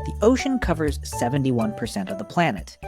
The ocean covers 71% of the planet.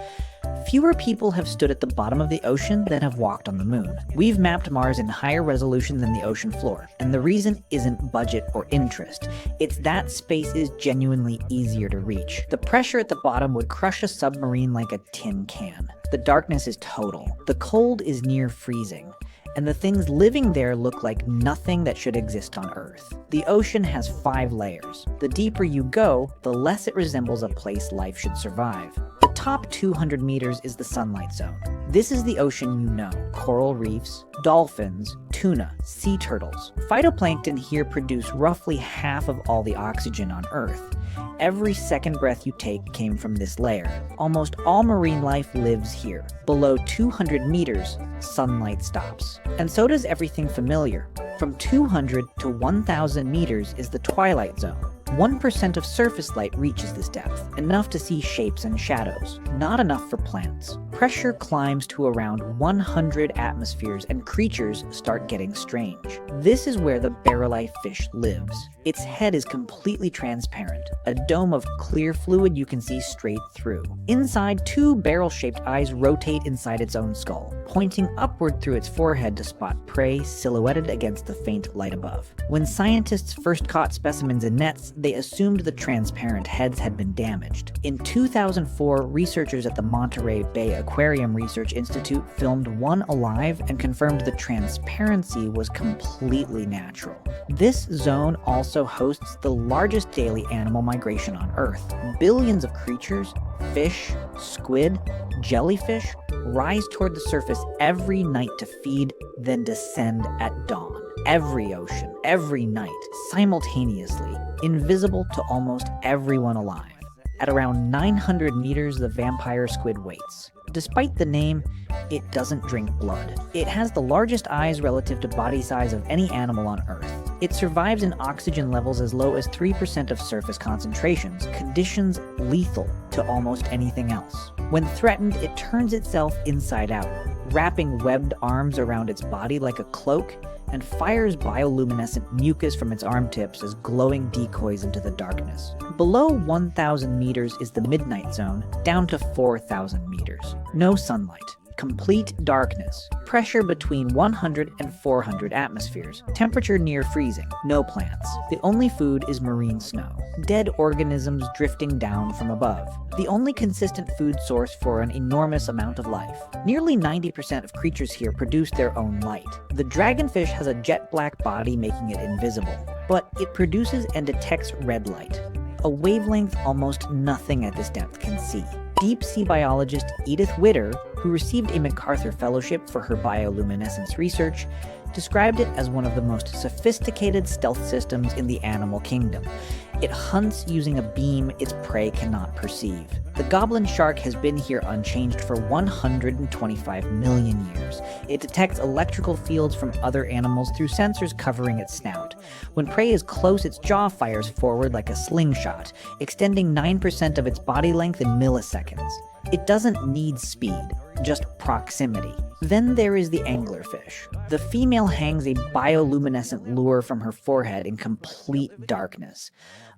Fewer people have stood at the bottom of the ocean than have walked on the moon. We've mapped Mars in higher resolution than the ocean floor, and the reason isn't budget or interest. It's that space is genuinely easier to reach. The pressure at the bottom would crush a submarine like a tin can. The darkness is total. The cold is near freezing. And the things living there look like nothing that should exist on Earth. The ocean has 5 layers. The deeper you go, the less it resembles a place life should survive. The top 200 meters is the sunlight zone. This is the ocean you know: coral reefs, dolphins, tuna, sea turtles. Phytoplankton here produce roughly half of all the oxygen on Earth. Every second breath you take came from this layer. Almost all marine life lives here. Below 200 meters, sunlight stops. And so does everything familiar. From 200 to 1,000 meters is the twilight zone. 1% of surface light reaches this depth, enough to see shapes and shadows, not enough for plants. Pressure climbs to around 100 atmospheres and creatures start getting strange. This is where the barrel-eye fish lives. Its head is completely transparent, a dome of clear fluid you can see straight through. Inside, 2 barrel-shaped eyes rotate inside its own skull, pointing upward through its forehead to spot prey silhouetted against the faint light above. When scientists first caught specimens in nets, they assumed the transparent heads had been damaged. In 2004, researchers at the Monterey Bay Aquarium Research Institute filmed one alive and confirmed the transparency was completely natural. This zone also hosts the largest daily animal migration on Earth. Billions of creatures, fish, squid, jellyfish, rise toward the surface every night to feed, then descend at dawn. Every ocean, every night, simultaneously, invisible to almost everyone alive. At around 900 meters, the vampire squid waits. Despite the name, it doesn't drink blood. It has the largest eyes relative to body size of any animal on Earth. It survives in oxygen levels as low as 3% of surface concentrations, conditions lethal to almost anything else. When threatened, it turns itself inside out, wrapping webbed arms around its body like a cloak, and fires bioluminescent mucus from its arm tips as glowing decoys into the darkness. Below 1,000 meters is the midnight zone, down to 4,000 meters. No sunlight. Complete darkness. Pressure between 100 and 400 atmospheres. Temperature near freezing. No plants. The only food is marine snow. Dead organisms drifting down from above. The only consistent food source for an enormous amount of life. Nearly 90% of creatures here produce their own light. The dragonfish has a jet black body making it invisible, but it produces and detects red light, a wavelength almost nothing at this depth can see. Deep sea biologist Edith Witter, who received a MacArthur Fellowship for her bioluminescence research, described it as one of the most sophisticated stealth systems in the animal kingdom. It hunts using a beam its prey cannot perceive. The goblin shark has been here unchanged for 125 million years. It detects electrical fields from other animals through sensors covering its snout. When prey is close, its jaw fires forward like a slingshot, extending 9% of its body length in milliseconds. It doesn't need speed, just proximity. Then there is the anglerfish. The female hangs a bioluminescent lure from her forehead in complete darkness.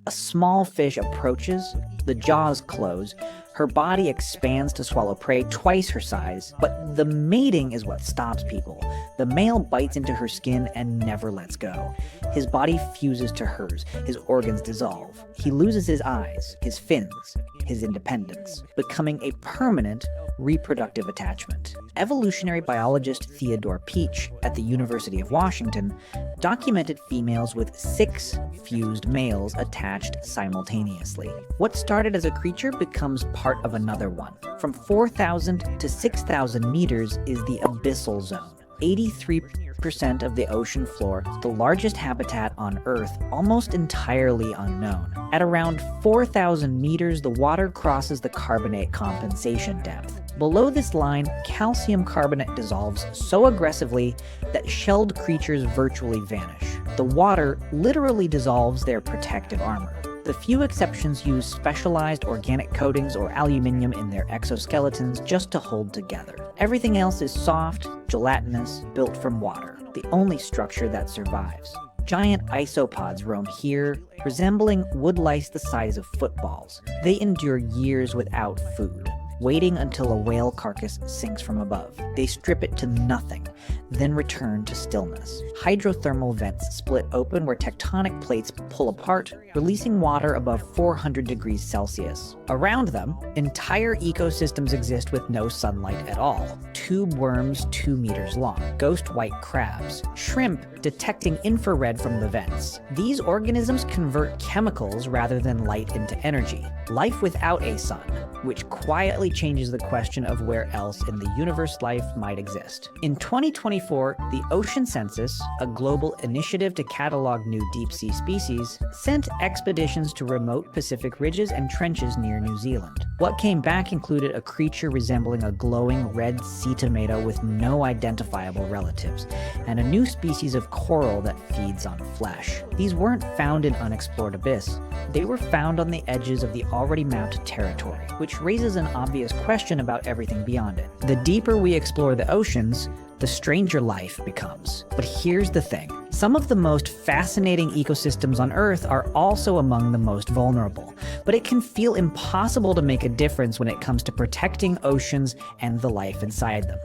A small fish approaches, the jaws close, her body expands to swallow prey twice her size, but the mating is what stops people. The male bites into her skin and never lets go. His body fuses to hers, his organs dissolve. He loses his eyes, his fins, his independence, becoming a permanent reproductive attachment. Evolutionary biologist Theodore Peach at the University of Washington documented females with 6 fused males attached simultaneously. What started as a creature becomes part of another one. From 4,000 to 6,000 meters is the abyssal zone. 83% of the ocean floor, the largest habitat on Earth, almost entirely unknown. At around 4,000 meters, the water crosses the carbonate compensation depth. Below this line, calcium carbonate dissolves so aggressively that shelled creatures virtually vanish. The water literally dissolves their protective armor. The few exceptions use specialized organic coatings or aluminium in their exoskeletons just to hold together. Everything else is soft, gelatinous, built from water, the only structure that survives. Giant isopods roam here, resembling wood lice the size of footballs. They endure years without food, waiting until a whale carcass sinks from above. They strip it to nothing, then return to stillness. Hydrothermal vents split open where tectonic plates pull apart, releasing water above 400 degrees Celsius. Around them, entire ecosystems exist with no sunlight at all. Tube worms 2 meters long, ghost white crabs, shrimp detecting infrared from the vents. These organisms convert chemicals rather than light into energy. Life without a sun, which quietly changes the question of where else in the universe life might exist. In 2024, the Ocean Census, a global initiative to catalog new deep-sea species, sent expeditions to remote Pacific ridges and trenches near New Zealand. What came back included a creature resembling a glowing red sea tomato with no identifiable relatives, and a new species of coral that feeds on flesh. These weren't found in unexplored abyss. They were found on the edges of the already mapped territory, which raises an obvious question about everything beyond it. The deeper we explore the oceans, the stranger life becomes. But here's the thing. Some of the most fascinating ecosystems on Earth are also among the most vulnerable, but it can feel impossible to make a difference when it comes to protecting oceans and the life inside them.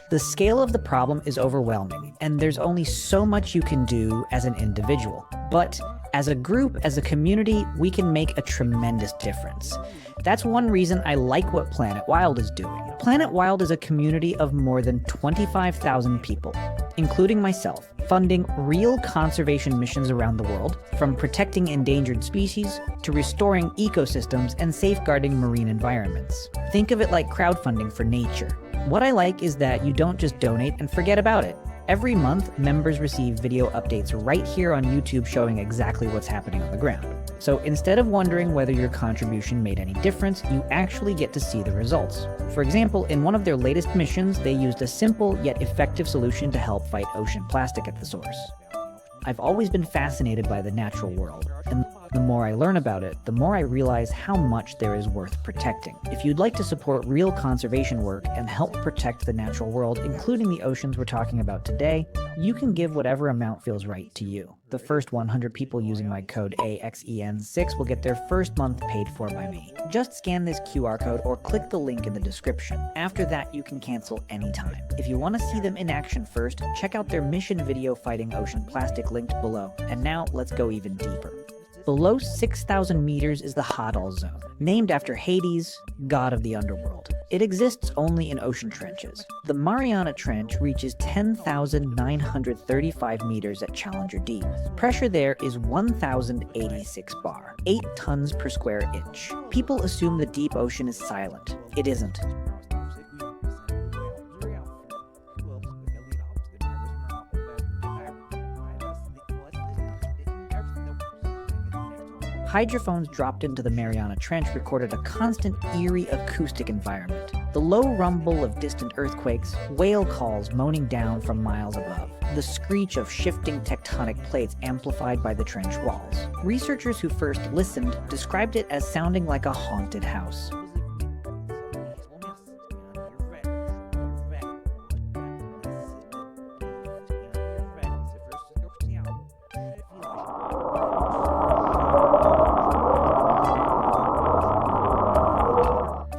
The scale of the problem is overwhelming, and there's only so much you can do as an individual. But as a group, as a community, we can make a tremendous difference. That's one reason I like what Planet Wild is doing. Planet Wild is a community of more than 25,000 people, including myself, funding real conservation missions around the world, from protecting endangered species to restoring ecosystems and safeguarding marine environments. Think of it like crowdfunding for nature. What I like is that you don't just donate and forget about it. Every month, members receive video updates right here on YouTube showing exactly what's happening on the ground. So instead of wondering whether your contribution made any difference, you actually get to see the results. For example, in one of their latest missions, they used a simple yet effective solution to help fight ocean plastic at the source. I've always been fascinated by the natural world, and the more I learn about it, the more I realize how much there is worth protecting. If you'd like to support real conservation work and help protect the natural world, including the oceans we're talking about today, you can give whatever amount feels right to you. The first 100 people using my code AXEN6 will get their first month paid for by me. Just scan this QR code or click the link in the description. After that, you can cancel anytime. If you want to see them in action first, check out their mission video fighting ocean plastic linked below. And now, let's go even deeper. Below 6,000 meters is the Hadal Zone, named after Hades, god of the underworld. It exists only in ocean trenches. The Mariana Trench reaches 10,935 meters at Challenger Deep. Pressure there is 1,086 bar, 8 tons per square inch. People assume the deep ocean is silent. It isn't. Hydrophones dropped into the Mariana Trench recorded a constant, eerie acoustic environment. The low rumble of distant earthquakes, whale calls moaning down from miles above, the screech of shifting tectonic plates amplified by the trench walls. Researchers who first listened described it as sounding like a haunted house.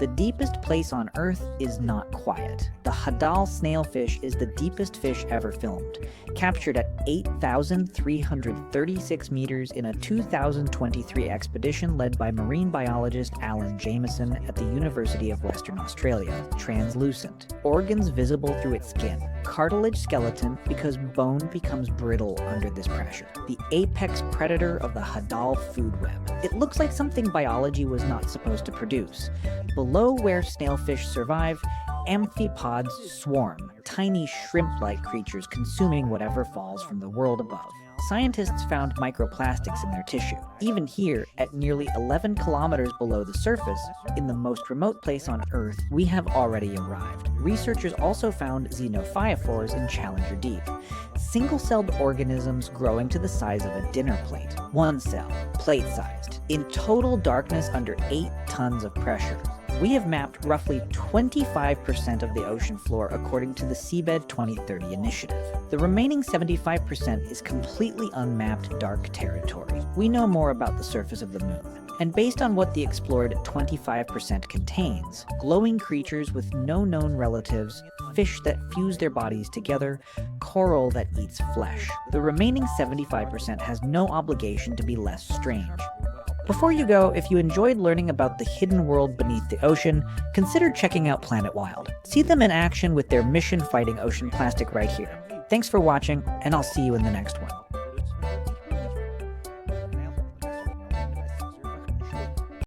The deepest place on Earth is not quiet. The Hadal snailfish is the deepest fish ever filmed, captured at 8,336 meters in a 2023 expedition led by marine biologist Alan Jameson at the University of Western Australia. Translucent, organs visible through its skin, cartilage skeleton because bone becomes brittle under this pressure. The apex predator of the Hadal food web. It looks like something biology was not supposed to produce. Below where snailfish survive, amphipods swarm, tiny shrimp-like creatures consuming whatever falls from the world above. Scientists found microplastics in their tissue. Even here, at nearly 11 kilometers below the surface, in the most remote place on Earth, we have already arrived. Researchers also found xenophyophores in Challenger Deep, single-celled organisms growing to the size of a dinner plate. One cell, plate-sized, in total darkness under 8 tons of pressure. We have mapped roughly 25% of the ocean floor according to the Seabed 2030 initiative. The remaining 75% is completely unmapped dark territory. We know more about the surface of the moon. And based on what the explored 25% contains, glowing creatures with no known relatives, fish that fuse their bodies together, coral that eats flesh. The remaining 75% has no obligation to be less strange. Before you go, if you enjoyed learning about the hidden world beneath the ocean, consider checking out Planet Wild. See them in action with their mission fighting ocean plastic right here. Thanks for watching, and I'll see you in the next one.